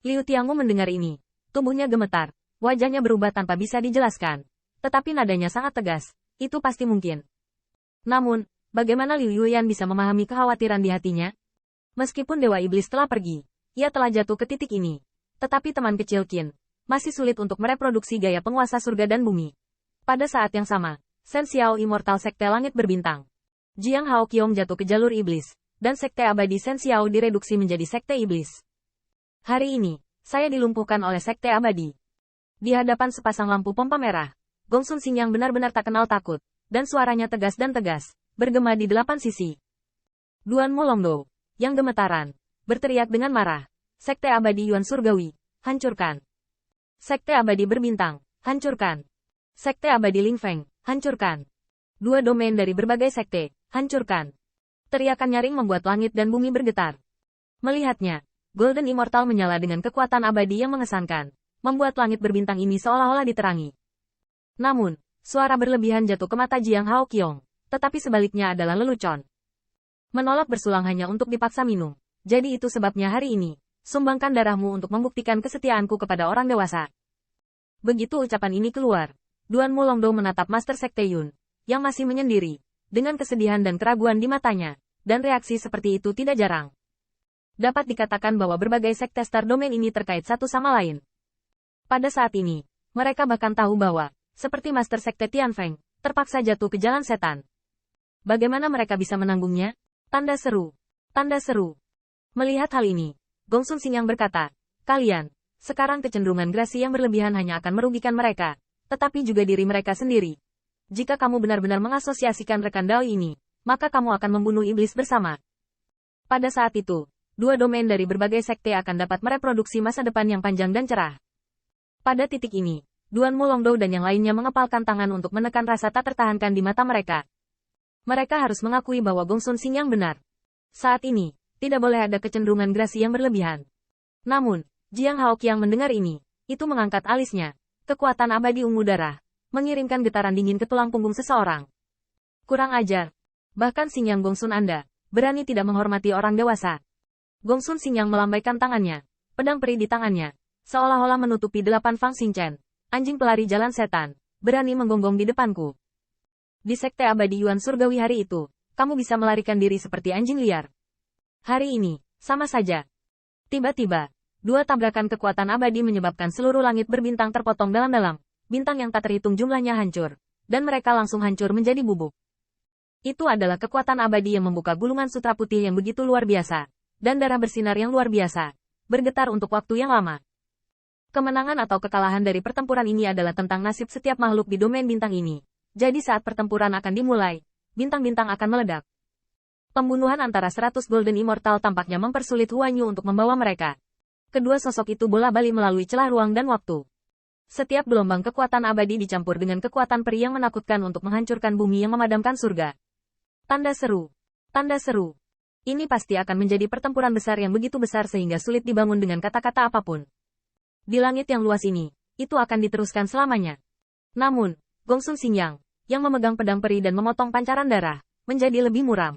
Liu Tiangu mendengar ini. Tubuhnya gemetar. Wajahnya berubah tanpa bisa dijelaskan. Tetapi nadanya sangat tegas. Itu pasti mungkin. Namun, bagaimana Liu Yuyan bisa memahami kekhawatiran di hatinya? Meskipun Dewa Iblis telah pergi, ia telah jatuh ke titik ini. Tetapi teman kecil Qin masih sulit untuk mereproduksi gaya penguasa surga dan bumi. Pada saat yang sama, Shen Xiao Immortal Sekte Langit Berbintang. Jiang Hao Qiong jatuh ke jalur iblis, dan Sekte Abadi Shen Xiao direduksi menjadi Sekte Iblis. Hari ini, saya dilumpuhkan oleh Sekte Abadi. Di hadapan sepasang lampu pompa merah, Gongsun Xing yang benar-benar tak kenal takut, dan suaranya tegas dan tegas, bergema di 8 sisi. Duan Mulongdo, yang gemetaran, berteriak dengan marah. Sekte Abadi Yuan Surgawi, hancurkan. Sekte Abadi Berbintang, hancurkan. Sekte Abadi Lingfeng, hancurkan. Dua domain dari berbagai sekte, hancurkan. Teriakan nyaring membuat langit dan bumi bergetar. Melihatnya, Golden Immortal menyala dengan kekuatan abadi yang mengesankan, membuat langit berbintang ini seolah-olah diterangi. Namun, suara berlebihan jatuh ke mata Jiang Hao Qiong, tetapi sebaliknya adalah lelucon. Menolak bersulang hanya untuk dipaksa minum. Jadi itu sebabnya hari ini, sumbangkan darahmu untuk membuktikan kesetiaanku kepada orang dewasa. Begitu ucapan ini keluar, Duan Mulongdo menatap Master Sekte Yun, yang masih menyendiri, dengan kesedihan dan keraguan di matanya, dan reaksi seperti itu tidak jarang. Dapat dikatakan bahwa berbagai sekte Star Domain ini terkait satu sama lain. Pada saat ini, mereka bahkan tahu bahwa, seperti Master Sekte Tianfeng, terpaksa jatuh ke jalan setan. Bagaimana mereka bisa menanggungnya? Tanda seru. Tanda seru. Melihat hal ini, Gongsun Xing yang berkata, kalian, sekarang kecenderungan grasi yang berlebihan hanya akan merugikan mereka, tetapi juga diri mereka sendiri. Jika kamu benar-benar mengasosiasikan rekan Dao ini, maka kamu akan membunuh iblis bersama. Pada saat itu, dua domain dari berbagai sekte akan dapat mereproduksi masa depan yang panjang dan cerah. Pada titik ini, Duan Mulongdo dan yang lainnya mengepalkan tangan untuk menekan rasa tak tertahankan di mata mereka. Mereka harus mengakui bahwa Gongsun Xing yang benar. Saat ini, tidak boleh ada kecenderungan grasi yang berlebihan. Namun, Jiang Hao Qiang mendengar ini, itu mengangkat alisnya. Kekuatan abadi ungu darah, mengirimkan getaran dingin ke tulang punggung seseorang. Kurang ajar. Bahkan Xing Yang Gongsun Anda, berani tidak menghormati orang dewasa. Gongsun Xing yang melambaikan tangannya, pedang peri di tangannya, seolah-olah menutupi 8 Fang Xingchen, anjing pelari jalan setan, berani menggonggong di depanku. Di Sekte Abadi Yuan Surgawi hari itu, kamu bisa melarikan diri seperti anjing liar. Hari ini, sama saja. Tiba-tiba, dua tabrakan kekuatan abadi menyebabkan seluruh langit berbintang terpotong dalam-dalam, bintang yang tak terhitung jumlahnya hancur, dan mereka langsung hancur menjadi bubuk. Itu adalah kekuatan abadi yang membuka gulungan sutra putih yang begitu luar biasa, dan darah bersinar yang luar biasa, bergetar untuk waktu yang lama. Kemenangan atau kekalahan dari pertempuran ini adalah tentang nasib setiap makhluk di domain bintang ini. Jadi saat pertempuran akan dimulai, bintang-bintang akan meledak. Pembunuhan antara 100 Golden Immortal tampaknya mempersulit Huan Yu untuk membawa mereka. Kedua sosok itu bola-balik melalui celah ruang dan waktu. Setiap gelombang kekuatan abadi dicampur dengan kekuatan peri yang menakutkan untuk menghancurkan bumi yang memadamkan surga. Tanda seru. Tanda seru. Ini pasti akan menjadi pertempuran besar yang begitu besar sehingga sulit dibangun dengan kata-kata apapun. Di langit yang luas ini, itu akan diteruskan selamanya. Namun, Gongsun Xing yang memegang pedang peri dan memotong pancaran darah, menjadi lebih muram.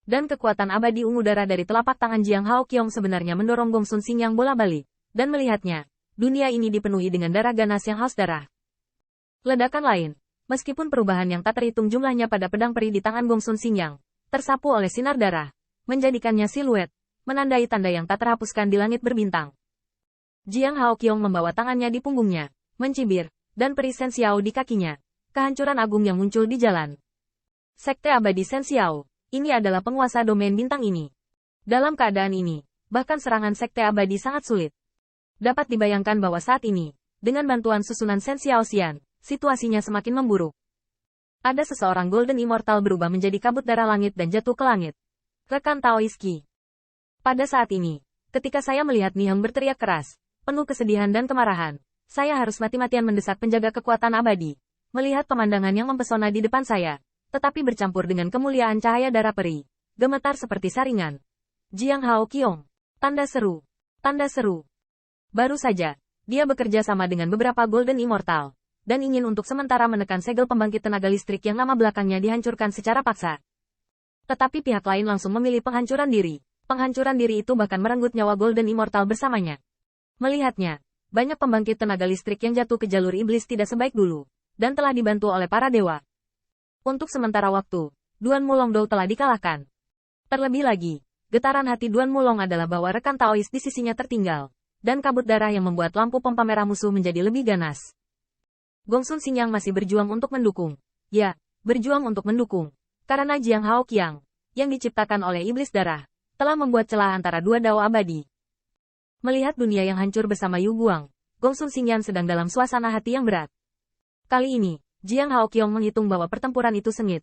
Dan kekuatan abadi ungu darah dari telapak tangan Jiang Hao Qiong sebenarnya mendorong Gongsun Xing yang bola-balik, dan melihatnya, dunia ini dipenuhi dengan darah ganas yang haus darah. Ledakan lain, meskipun perubahan yang tak terhitung jumlahnya pada pedang peri di tangan Gongsun Xing tersapu oleh sinar darah, menjadikannya siluet, menandai tanda yang tak terhapuskan di langit berbintang. Jiang Hao Qiong membawa tangannya di punggungnya, mencibir, dan peri Shen Xiao di kakinya. Kehancuran agung yang muncul di jalan. Sekte Abadi Shen Xiao, ini adalah penguasa domain bintang ini. Dalam keadaan ini, bahkan serangan Sekte Abadi sangat sulit. Dapat dibayangkan bahwa saat ini, dengan bantuan susunan Shen Xiao Xian, situasinya semakin memburuk. Ada seseorang Golden Immortal berubah menjadi kabut darah langit dan jatuh ke langit. Rekan Taoiski. Pada saat ini, ketika saya melihat Niheng berteriak keras, penuh kesedihan dan kemarahan, saya harus mati-matian mendesak penjaga kekuatan abadi. Melihat pemandangan yang mempesona di depan saya, tetapi bercampur dengan kemuliaan cahaya darah peri, gemetar seperti saringan. Jiang Hao Qiong. Tanda seru. Tanda seru. Baru saja, dia bekerja sama dengan beberapa Golden Immortal, dan ingin untuk sementara menekan segel pembangkit tenaga listrik yang nama belakangnya dihancurkan secara paksa. Tetapi pihak lain langsung memilih penghancuran diri. Penghancuran diri itu bahkan merenggut nyawa Golden Immortal bersamanya. Melihatnya, banyak pembangkit tenaga listrik yang jatuh ke jalur iblis tidak sebaik dulu, dan telah dibantu oleh para dewa. Untuk sementara waktu, Duan Mulongdou telah dikalahkan. Terlebih lagi, getaran hati Duan Mulong adalah bahwa rekan Taois di sisinya tertinggal, dan kabut darah yang membuat lampu pompa merah musuh menjadi lebih ganas. Gongsun Xingyang masih berjuang untuk mendukung. Ya, berjuang untuk mendukung. Karena Jiang Hao Qiang, yang diciptakan oleh iblis darah, telah membuat celah antara dua dao abadi. Melihat dunia yang hancur bersama Yu Guang, Gongsun Xingyang sedang dalam suasana hati yang berat. Kali ini, Jiang Hao Qiang menghitung bahwa pertempuran itu sengit.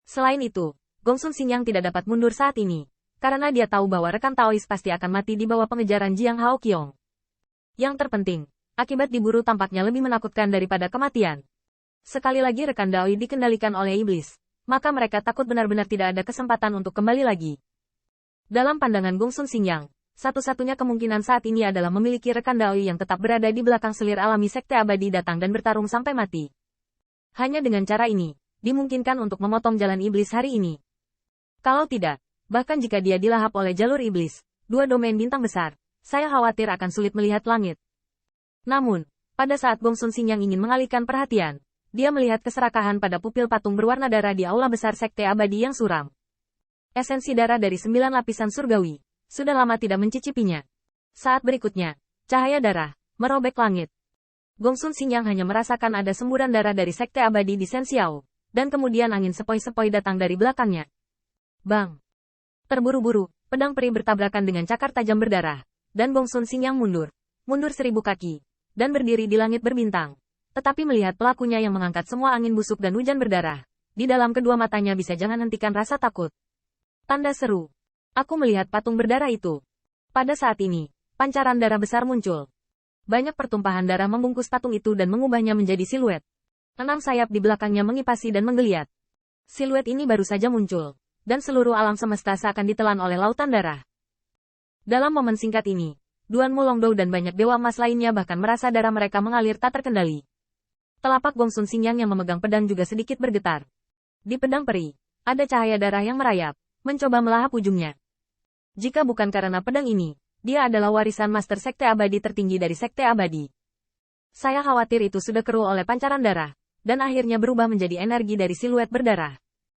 Selain itu, Gongsun Xingyang tidak dapat mundur saat ini, karena dia tahu bahwa rekan Taois pasti akan mati di bawah pengejaran Jiang Hao Qiang. Yang terpenting, akibat diburu tampaknya lebih menakutkan daripada kematian. Sekali lagi rekan Daoi dikendalikan oleh iblis, maka mereka takut benar-benar tidak ada kesempatan untuk kembali lagi. Dalam pandangan Gongsun Xingyang, satu-satunya kemungkinan saat ini adalah memiliki rekan Daoi yang tetap berada di belakang selir alami sekte abadi datang dan bertarung sampai mati. Hanya dengan cara ini, dimungkinkan untuk memotong jalan iblis hari ini. Kalau tidak, bahkan jika dia dilahap oleh jalur iblis, dua domain bintang besar, saya khawatir akan sulit melihat langit. Namun, pada saat Gongsun Xingyang ingin mengalihkan perhatian, dia melihat keserakahan pada pupil patung berwarna darah di aula besar sekte abadi yang suram. Esensi darah dari 9 lapisan surgawi, sudah lama tidak mencicipinya. Saat berikutnya, cahaya darah, merobek langit. Gongsun Xingyang hanya merasakan ada semburan darah dari sekte abadi di Senxiao, dan kemudian angin sepoi-sepoi datang dari belakangnya. Bang! Terburu-buru, pedang peri bertabrakan dengan cakar tajam berdarah, dan Gongsun Xingyang mundur 1000 kaki, dan berdiri di langit berbintang. Tetapi melihat pelakunya yang mengangkat semua angin busuk dan hujan berdarah, di dalam kedua matanya bisa jangan hentikan rasa takut. Tanda seru. Aku melihat patung berdarah itu. Pada saat ini, pancaran darah besar muncul. Banyak pertumpahan darah membungkus patung itu dan mengubahnya menjadi siluet. 6 sayap di belakangnya mengipasi dan menggeliat. Siluet ini baru saja muncul, dan seluruh alam semesta seakan ditelan oleh lautan darah. Dalam momen singkat ini, Duan Mulongdou dan banyak dewa emas lainnya bahkan merasa darah mereka mengalir tak terkendali. Telapak Gongsun Xingyang yang memegang pedang juga sedikit bergetar. Di pedang peri, ada cahaya darah yang merayap, mencoba melahap ujungnya. Jika bukan karena pedang ini, dia adalah warisan master sekte abadi tertinggi dari sekte abadi. Saya khawatir itu sudah keruh oleh pancaran darah, dan akhirnya berubah menjadi energi dari siluet berdarah.